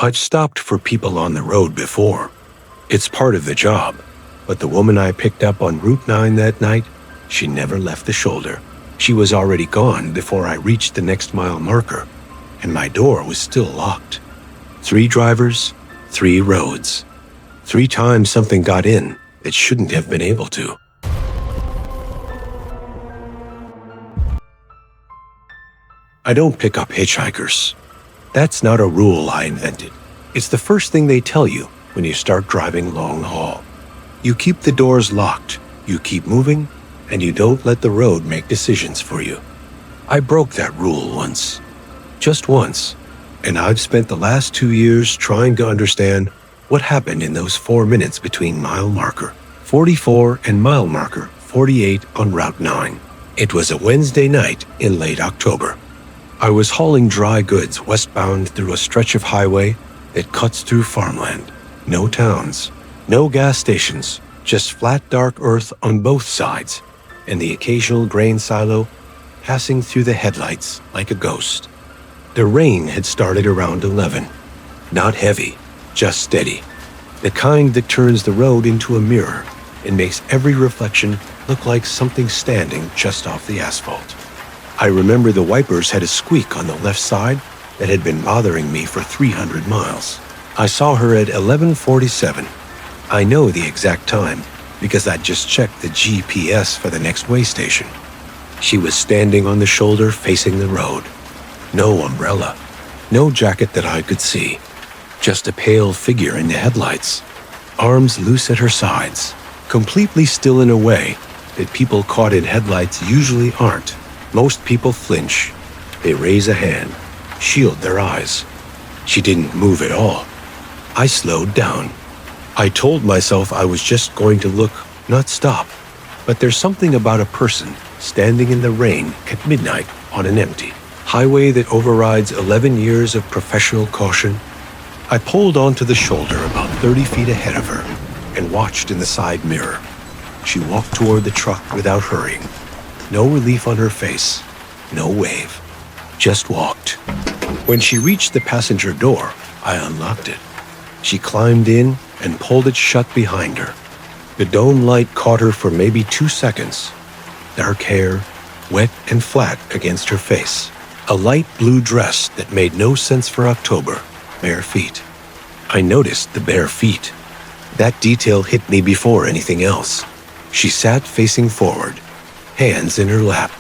I'd stopped for people on the road before. It's part of the job. But the woman I picked up on Route 9 that night, she never left the shoulder. She was already gone before I reached the next mile marker, and my door was still locked. 3 drivers, 3 roads. 3 times something got in that shouldn't have been able to. I don't pick up hitchhikers. That's not a rule I invented. It's the first thing they tell you when you start driving long haul. You keep the doors locked, you keep moving, and you don't let the road make decisions for you. I broke that rule once. Just once. And I've spent the last 2 years trying to understand what happened in those 4 minutes between mile marker 44 and mile marker 48 on Route 9. It was a Wednesday night in late October. I was hauling dry goods westbound through a stretch of highway that cuts through farmland. No towns, no gas stations, just flat dark earth on both sides, and the occasional grain silo passing through the headlights like a ghost. The rain had started around 11. Not heavy, just steady. The kind that turns the road into a mirror and makes every reflection look like something standing just off the asphalt. I remember the wipers had a squeak on the left side that had been bothering me for 300 miles. I saw her at 11:47. I know the exact time because I'd just checked the GPS for the next way station. She was standing on the shoulder facing the road. No umbrella, no jacket that I could see. Just a pale figure in the headlights, arms loose at her sides, completely still in a way that people caught in headlights usually aren't. Most people flinch. They raise a hand, shield their eyes. She didn't move at all. I slowed down. I told myself I was just going to look, not stop. But there's something about a person standing in the rain at midnight on an empty highway that overrides 11 years of professional caution. I pulled onto the shoulder about 30 feet ahead of her and watched in the side mirror. She walked toward the truck without hurrying. No relief on her face, no wave, just walked. When she reached the passenger door, I unlocked it. She climbed in and pulled it shut behind her. The dome light caught her for maybe 2 seconds. Dark hair, wet and flat against her face. A light blue dress that made no sense for October. Bare feet. I noticed the bare feet. That detail hit me before anything else. She sat facing forward, hands in her lap.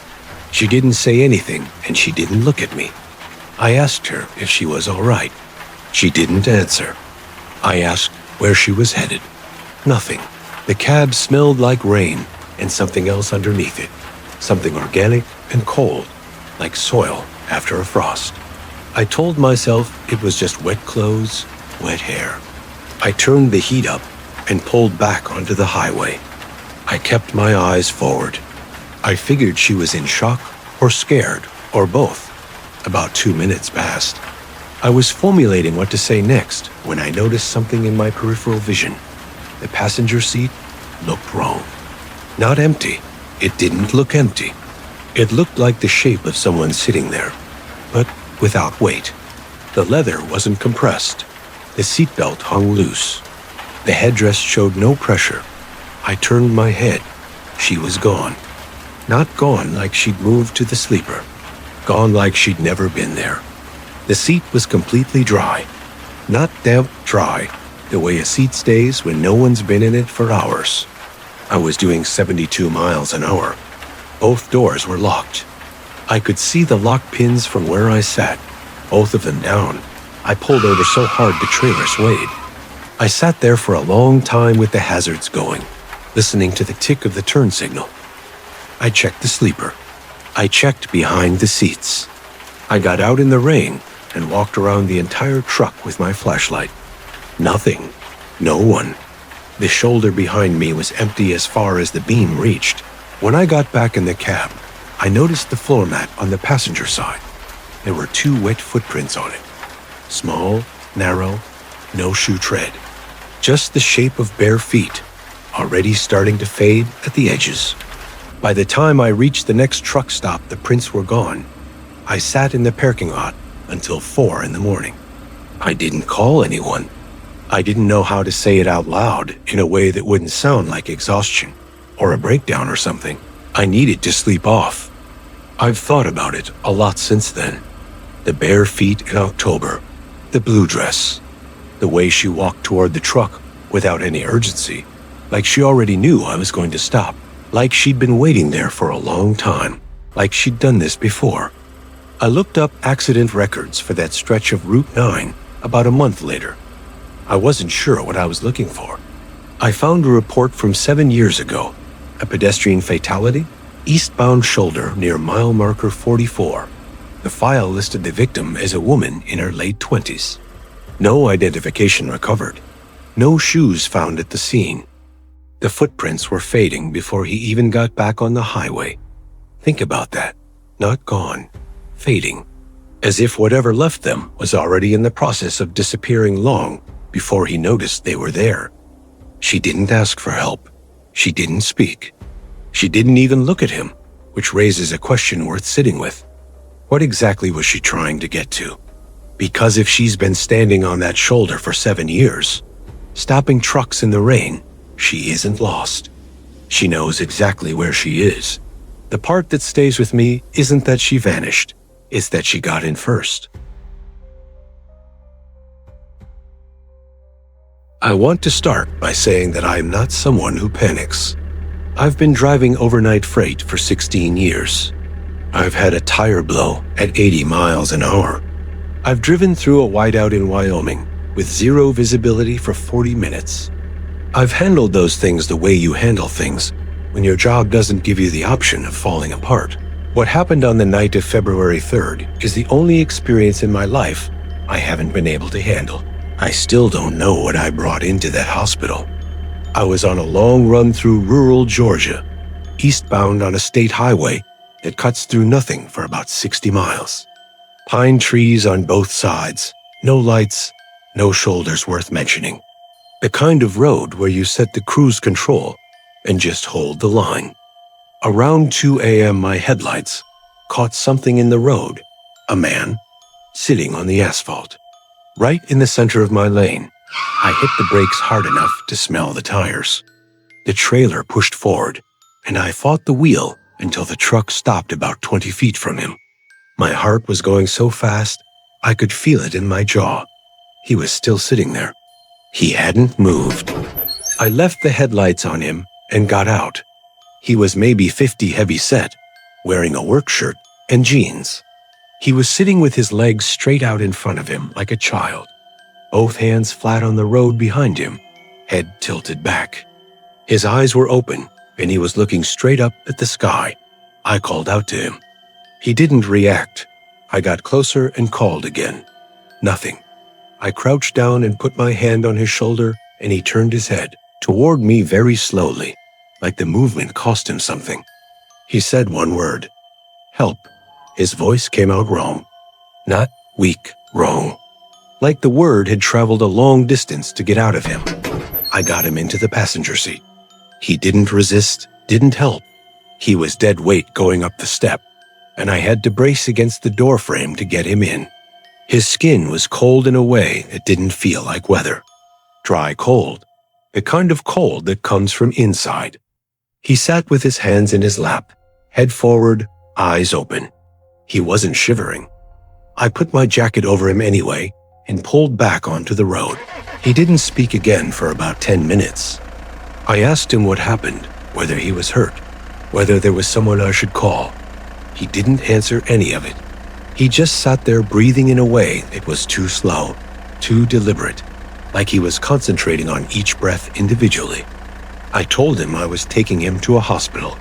She didn't say anything and she didn't look at me. I asked her if she was all right. She didn't answer. I asked where she was headed. Nothing. The cab smelled like rain and something else underneath it. Something organic and cold, like soil after a frost. I told myself it was just wet clothes, wet hair. I turned the heat up and pulled back onto the highway. I kept my eyes forward. I figured she was in shock or scared or both. About 2 minutes passed. I was formulating what to say next when I noticed something in my peripheral vision. The passenger seat looked wrong. Not empty. It didn't look empty. It looked like the shape of someone sitting there, but without weight. The leather wasn't compressed. The seatbelt hung loose. The headdress showed no pressure. I turned my head. She was gone. Not gone like she'd moved to the sleeper. Gone like she'd never been there. The seat was completely dry. Not damp dry, the way a seat stays when no one's been in it for hours. I was doing 72 miles an hour. Both doors were locked. I could see the lock pins from where I sat, both of them down. I pulled over so hard the trailer swayed. I sat there for a long time with the hazards going, listening to the tick of the turn signal. I checked the sleeper. I checked behind the seats. I got out in the rain and walked around the entire truck with my flashlight. Nothing. No one. The shoulder behind me was empty as far as the beam reached. When I got back in the cab, I noticed the floor mat on the passenger side. There were 2 wet footprints on it. Small, narrow, no shoe tread. Just the shape of bare feet, already starting to fade at the edges. By the time I reached the next truck stop, the prints were gone. I sat in the parking lot until 4 in the morning. I didn't call anyone. I didn't know how to say it out loud in a way that wouldn't sound like exhaustion or a breakdown or something. I needed to sleep off. I've thought about it a lot since then. The bare feet in October, the blue dress, the way she walked toward the truck without any urgency, like she already knew I was going to stop, like she'd been waiting there for a long time, like she'd done this before. I looked up accident records for that stretch of Route 9 about a month later. I wasn't sure what I was looking for. I found a report from 7 years ago, a pedestrian fatality, eastbound shoulder near mile marker 44. The file listed the victim as a woman in her late 20s. No identification recovered. No shoes found at the scene. The footprints were fading before he even got back on the highway. Think about that. Not gone. Fading. As if whatever left them was already in the process of disappearing long before he noticed they were there. She didn't ask for help. She didn't speak. She didn't even look at him, which raises a question worth sitting with. What exactly was she trying to get to? Because if she's been standing on that shoulder for 7 years, stopping trucks in the rain, she isn't lost. She knows exactly where she is. The part that stays with me isn't that she vanished, it's that she got in first. I want to start by saying that I am not someone who panics. I've been driving overnight freight for 16 years. I've had a tire blow at 80 miles an hour. I've driven through a whiteout in Wyoming with zero visibility for 40 minutes. I've handled those things the way you handle things when your job doesn't give you the option of falling apart. What happened on the night of February 3rd is the only experience in my life I haven't been able to handle. I still don't know what I brought into that hospital. I was on a long run through rural Georgia, eastbound on a state highway that cuts through nothing for about 60 miles. Pine trees on both sides, no lights, no shoulders worth mentioning. The kind of road where you set the cruise control and just hold the line. Around 2 a.m. my headlights caught something in the road, a man sitting on the asphalt. Right in the center of my lane, I hit the brakes hard enough to smell the tires. The trailer pushed forward, and I fought the wheel until the truck stopped about 20 feet from him. My heart was going so fast, I could feel it in my jaw. He was still sitting there. He hadn't moved. I left the headlights on him and got out. He was maybe 50 heavy set, wearing a work shirt and jeans. He was sitting with his legs straight out in front of him like a child, both hands flat on the road behind him, head tilted back. His eyes were open, and he was looking straight up at the sky. I called out to him. He didn't react. I got closer and called again. Nothing. I crouched down and put my hand on his shoulder, and he turned his head toward me very slowly, like the movement cost him something. He said one word. Help. His voice came out wrong. Not weak, wrong. Like the word had traveled a long distance to get out of him. I got him into the passenger seat. He didn't resist, didn't help. He was dead weight going up the step, and I had to brace against the door frame to get him in. His skin was cold in a way that didn't feel like weather. Dry cold, the kind of cold that comes from inside. He sat with his hands in his lap, head forward, eyes open. He wasn't shivering. I put my jacket over him anyway and pulled back onto the road. He didn't speak again for about 10 minutes. I asked him what happened, whether he was hurt, whether there was someone I should call. He didn't answer any of it. He just sat there breathing in a way that was too slow, too deliberate, like he was concentrating on each breath individually. I told him I was taking him to a hospital.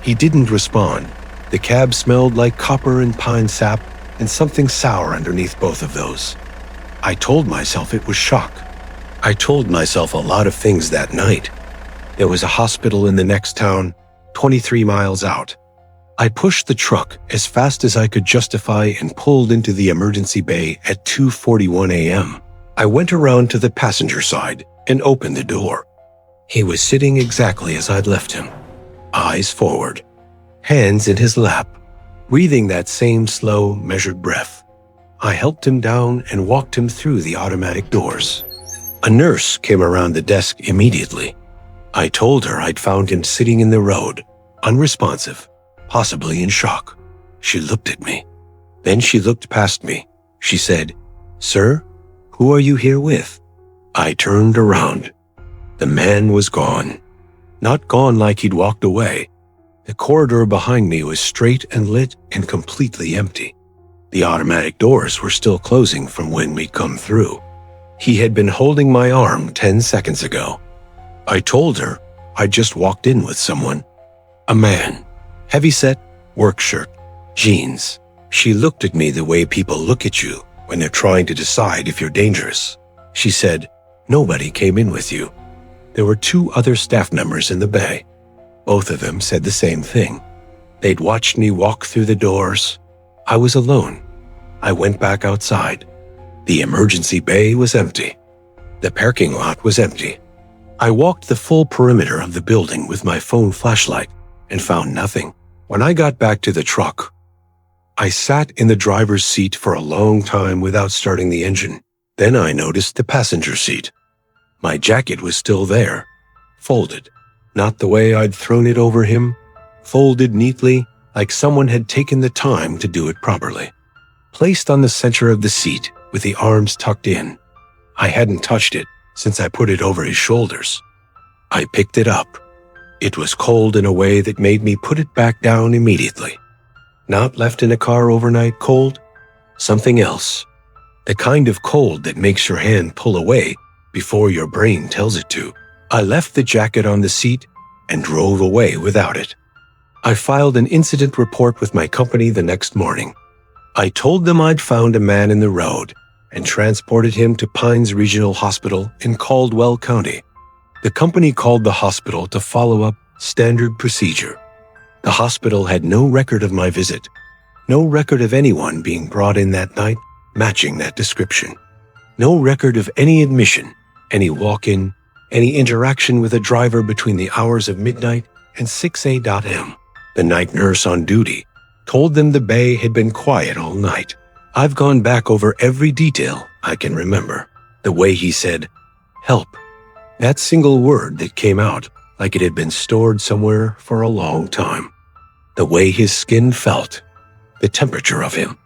He didn't respond. The cab smelled like copper and pine sap and something sour underneath both of those. I told myself it was shock. I told myself a lot of things that night. There was a hospital in the next town, 23 miles out. I pushed the truck as fast as I could justify and pulled into the emergency bay at 2:41 a.m. I went around to the passenger side and opened the door. He was sitting exactly as I'd left him, eyes forward, hands in his lap, breathing that same slow, measured breath. I helped him down and walked him through the automatic doors. A nurse came around the desk immediately. I told her I'd found him sitting in the road, unresponsive, possibly in shock. She looked at me. Then she looked past me. She said, "Sir, who are you here with?" I turned around. The man was gone. Not gone like he'd walked away. The corridor behind me was straight and lit and completely empty. The automatic doors were still closing from when we'd come through. He had been holding my arm 10 seconds ago. I told her I'd just walked in with someone. A man, heavy-set, work shirt, jeans. She looked at me the way people look at you when they're trying to decide if you're dangerous. She said, "Nobody came in with you." There were 2 other staff members in the bay. Both of them said the same thing. They'd watched me walk through the doors. I was alone. I went back outside. The emergency bay was empty. The parking lot was empty. I walked the full perimeter of the building with my phone flashlight and found nothing. When I got back to the truck, I sat in the driver's seat for a long time without starting the engine. Then I noticed the passenger seat. My jacket was still there, folded, not the way I'd thrown it over him, folded neatly like someone had taken the time to do it properly. Placed on the center of the seat with the arms tucked in. I hadn't touched it since I put it over his shoulders. I picked it up. It was cold in a way that made me put it back down immediately. Not left in a car overnight cold, something else. The kind of cold that makes your hand pull away before your brain tells it to. I left the jacket on the seat and drove away without it. I filed an incident report with my company the next morning. I told them I'd found a man in the road and transported him to Pines Regional Hospital in Caldwell County. The company called the hospital to follow up standard procedure. The hospital had no record of my visit, no record of anyone being brought in that night matching that description, no record of any admission, any walk-in, any interaction with a driver between the hours of midnight and 6 a.m. The night nurse on duty told them the bay had been quiet all night. I've gone back over every detail I can remember. The way he said, "Help." That single word that came out like it had been stored somewhere for a long time. The way his skin felt, the temperature of him,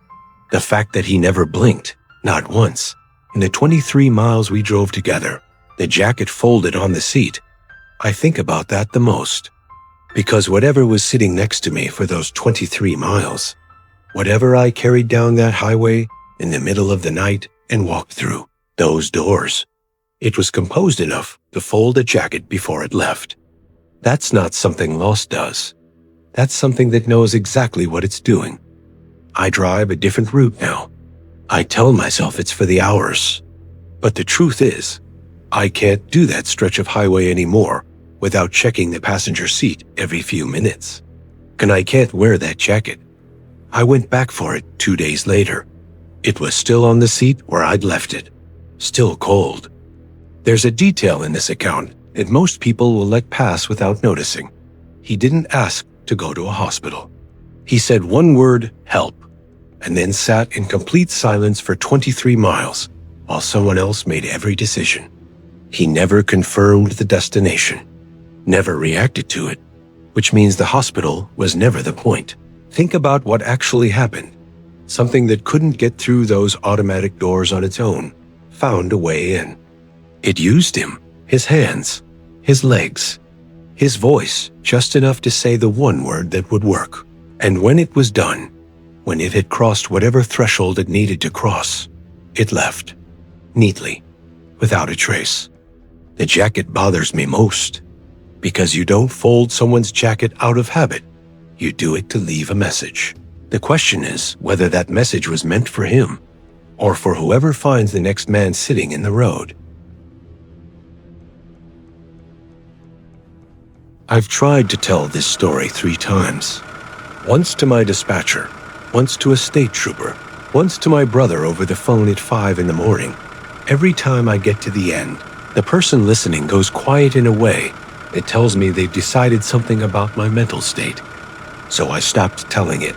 the fact that he never blinked, not once. In the 23 miles we drove together, the jacket folded on the seat. I think about that the most. Because whatever was sitting next to me for those 23 miles, whatever I carried down that highway in the middle of the night and walked through those doors, it was composed enough to fold a jacket before it left. That's not something lost does. That's something that knows exactly what it's doing. I drive a different route now. I tell myself it's for the hours. But the truth is, I can't do that stretch of highway anymore without checking the passenger seat every few minutes. And I can't wear that jacket. I went back for it 2 days later. It was still on the seat where I'd left it, still cold. There's a detail in this account that most people will let pass without noticing. He didn't ask to go to a hospital. He said one word, "help," and then sat in complete silence for 23 miles while someone else made every decision. He never confirmed the destination, never reacted to it, which means the hospital was never the point. Think about what actually happened. Something that couldn't get through those automatic doors on its own found a way in. It used him, his hands, his legs, his voice, just enough to say the one word that would work. And when it was done, when it had crossed whatever threshold it needed to cross, it left, neatly, without a trace. The jacket bothers me most, because you don't fold someone's jacket out of habit. You do it to leave a message. The question is whether that message was meant for him, or for whoever finds the next man sitting in the road. I've tried to tell this story 3 times. Once to my dispatcher, once to a state trooper, once to my brother over the phone at 5 in the morning. Every time I get to the end, the person listening goes quiet in a way that tells me they've decided something about my mental state. So I stopped telling it.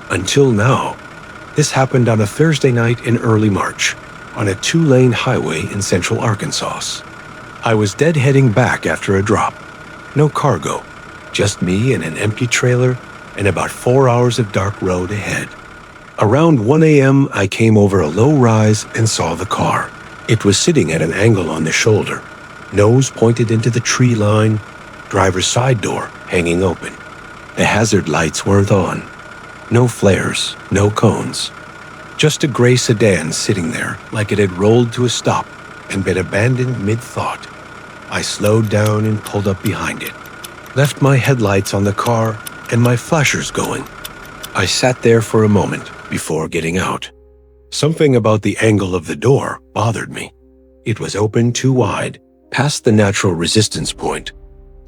Until now, This happened on a Thursday night in early March, on a 2-lane highway in central Arkansas. I was dead-heading back after a drop. No cargo, just me and an empty trailer and about 4 hours of dark road ahead. Around 1 a.m., I came over a low rise and saw the car. It was sitting at an angle on the shoulder, nose pointed into the tree line, driver's side door hanging open. The hazard lights weren't on. No flares, no cones. Just a gray sedan sitting there like it had rolled to a stop and been abandoned mid-thought. I slowed down and pulled up behind it, left my headlights on the car and my flashers going. I sat there for a moment before getting out. Something about the angle of the door bothered me. It was open too wide, past the natural resistance point,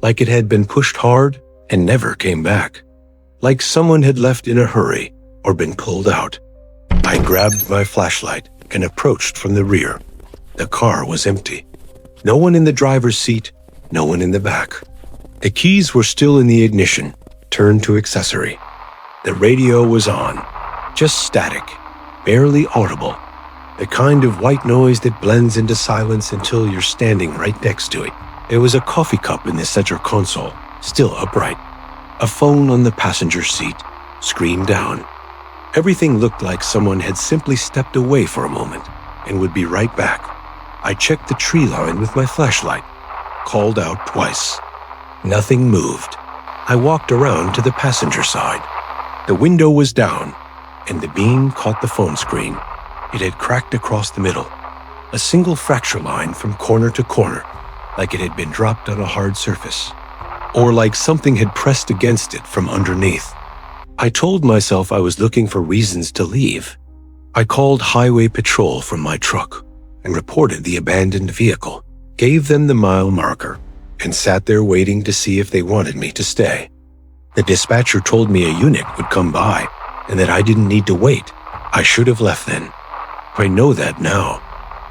like it had been pushed hard and never came back, like someone had left in a hurry or been pulled out. I grabbed my flashlight and approached from the rear. The car was empty. No one in the driver's seat, no one in the back. The keys were still in the ignition, turned to accessory. The radio was on, just static, barely audible, the kind of white noise that blends into silence until you're standing right next to it. There was a coffee cup in the center console, still upright. A phone on the passenger seat, screen down. Everything looked like someone had simply stepped away for a moment and would be right back. I checked the tree line with my flashlight, called out twice. Nothing moved. I walked around to the passenger side. The window was down, and the beam caught the phone screen. It had cracked across the middle, a single fracture line from corner to corner, like it had been dropped on a hard surface, or like something had pressed against it from underneath. I told myself I was looking for reasons to leave. I called highway patrol from my truck and reported the abandoned vehicle, gave them the mile marker, and sat there waiting to see if they wanted me to stay. The dispatcher told me a unit would come by and that I didn't need to wait. I should have left then. I know that now.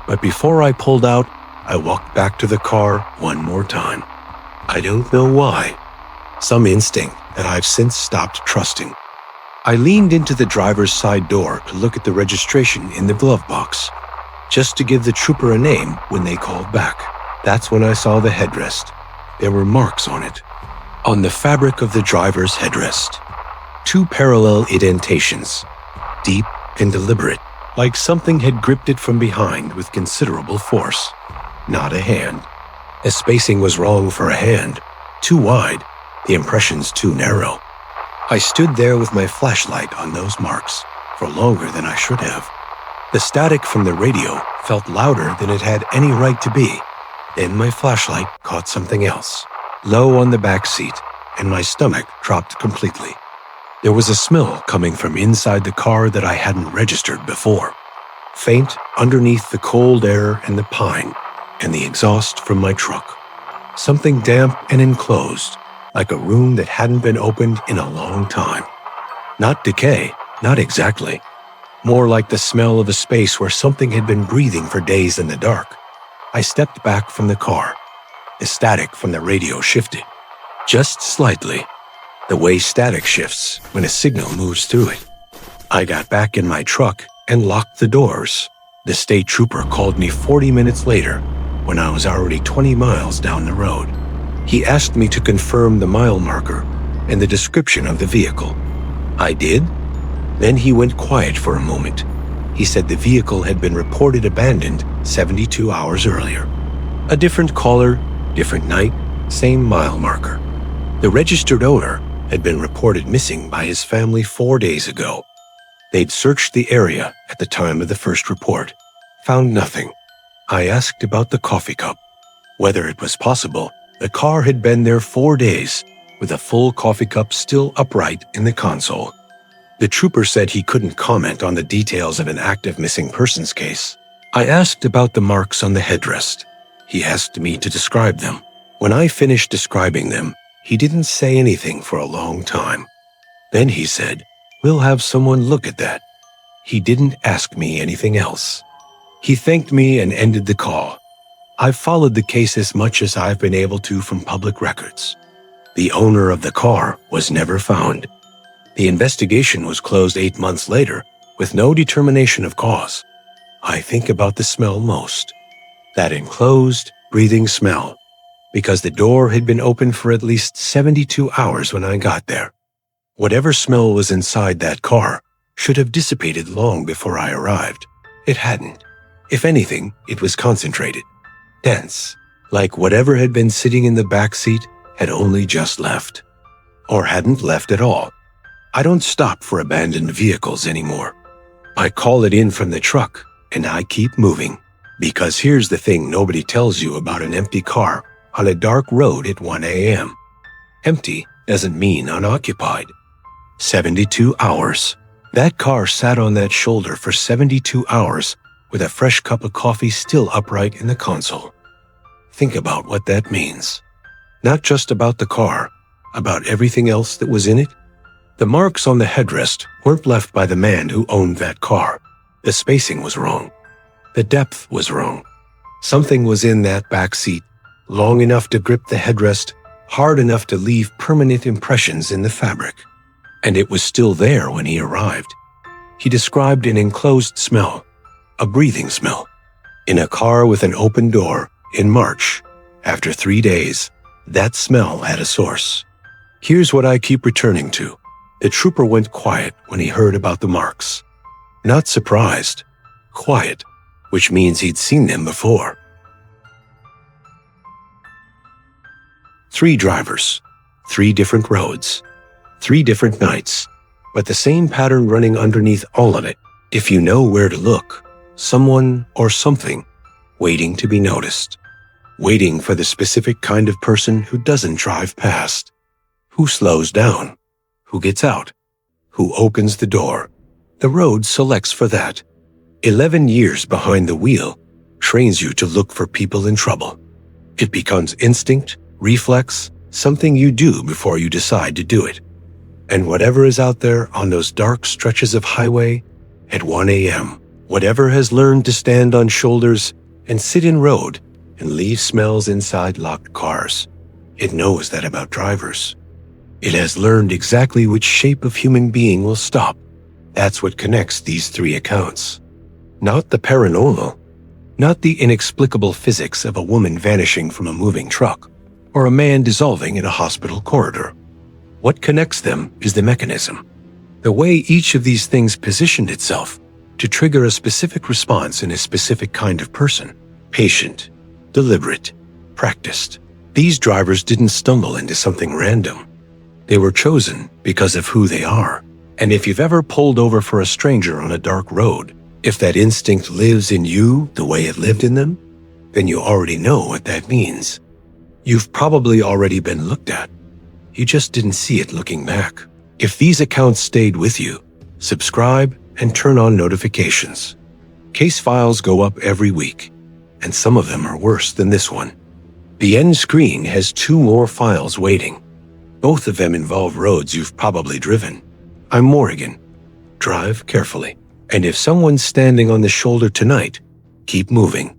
But before I pulled out, I walked back to the car one more time. I don't know why. Some instinct that I've since stopped trusting. I leaned into the driver's side door to look at the registration in the glove box, just to give the trooper a name when they called back. That's when I saw the headrest. There were marks on it, on the fabric of the driver's headrest. 2 parallel indentations, deep and deliberate, like something had gripped it from behind with considerable force. Not a hand. The spacing was wrong for a hand, too wide, the impressions too narrow. I stood there with my flashlight on those marks for longer than I should have. The static from the radio felt louder than it had any right to be. Then my flashlight caught something else, low on the back seat, and my stomach dropped completely. There was a smell coming from inside the car that I hadn't registered before. Faint underneath the cold air and the pine and the exhaust from my truck. Something damp and enclosed, like a room that hadn't been opened in a long time. Not decay, not exactly. More like the smell of a space where something had been breathing for days in the dark. I stepped back from the car. The static from the radio shifted, just slightly, the way static shifts when a signal moves through it. I got back in my truck and locked the doors. The state trooper called me 40 minutes later when I was already 20 miles down the road. He asked me to confirm the mile marker and the description of the vehicle. I did. Then he went quiet for a moment. He said the vehicle had been reported abandoned 72 hours earlier. A different caller, different night, same mile marker. The registered owner had been reported missing by his family 4 days ago. They'd searched the area at the time of the first report, found nothing. I asked about the coffee cup, whether it was possible the car had been there 4 days with a full coffee cup still upright in the console. The trooper said he couldn't comment on the details of an active missing persons case. I asked about the marks on the headrest. He asked me to describe them. When I finished describing them, he didn't say anything for a long time. Then he said, "We'll have someone look at that." He didn't ask me anything else. He thanked me and ended the call. I've followed the case as much as I've been able to from public records. The owner of the car was never found. The investigation was closed 8 months later with no determination of cause. I think about the smell most. That enclosed, breathing smell, because the door had been open for at least 72 hours when I got there. Whatever smell was inside that car should have dissipated long before I arrived. It hadn't. If anything, it was concentrated, dense, like whatever had been sitting in the back seat had only just left. Or hadn't left at all. I don't stop for abandoned vehicles anymore. I call it in from the truck, and I keep moving. Because here's the thing nobody tells you about an empty car on a dark road at 1 a.m. Empty doesn't mean unoccupied. 72 hours. That car sat on that shoulder for 72 hours with a fresh cup of coffee still upright in the console. Think about what that means. Not just about the car, about everything else that was in it. The marks on the headrest weren't left by the man who owned that car. The spacing was wrong. The depth was wrong. Something was in that back seat, long enough to grip the headrest, hard enough to leave permanent impressions in the fabric. And it was still there when he arrived. He described an enclosed smell, a breathing smell, in a car with an open door in March. After 3 days, that smell had a source. Here's what I keep returning to. The trooper went quiet when he heard about the marks. Not surprised. Quiet, which means he'd seen them before. 3 drivers, 3 different roads, 3 different nights, but the same pattern running underneath all of it. If you know where to look, someone or something waiting to be noticed. Waiting for the specific kind of person who doesn't drive past, who slows down, who gets out, who opens the door. The road selects for that. 11 years behind the wheel trains you to look for people in trouble. It becomes instinct, reflex, something you do before you decide to do it. And whatever is out there on those dark stretches of highway at 1 a.m., whatever has learned to stand on shoulders and sit in road and leave smells inside locked cars, it knows that about drivers. It has learned exactly which shape of human being will stop. That's what connects these 3 accounts. Not the paranormal, not the inexplicable physics of a woman vanishing from a moving truck, or a man dissolving in a hospital corridor. What connects them is the mechanism, the way each of these things positioned itself to trigger a specific response in a specific kind of person. Patient, deliberate, practiced. These drivers didn't stumble into something random. They were chosen because of who they are. And if you've ever pulled over for a stranger on a dark road, if that instinct lives in you the way it lived in them, then you already know what that means. You've probably already been looked at. You just didn't see it looking back. If these accounts stayed with you, subscribe and turn on notifications. Case files go up every week, and some of them are worse than this one. The end screen has 2 more files waiting. Both of them involve roads you've probably driven. I'm Morrigan. Drive carefully. And if someone's standing on the shoulder tonight, keep moving.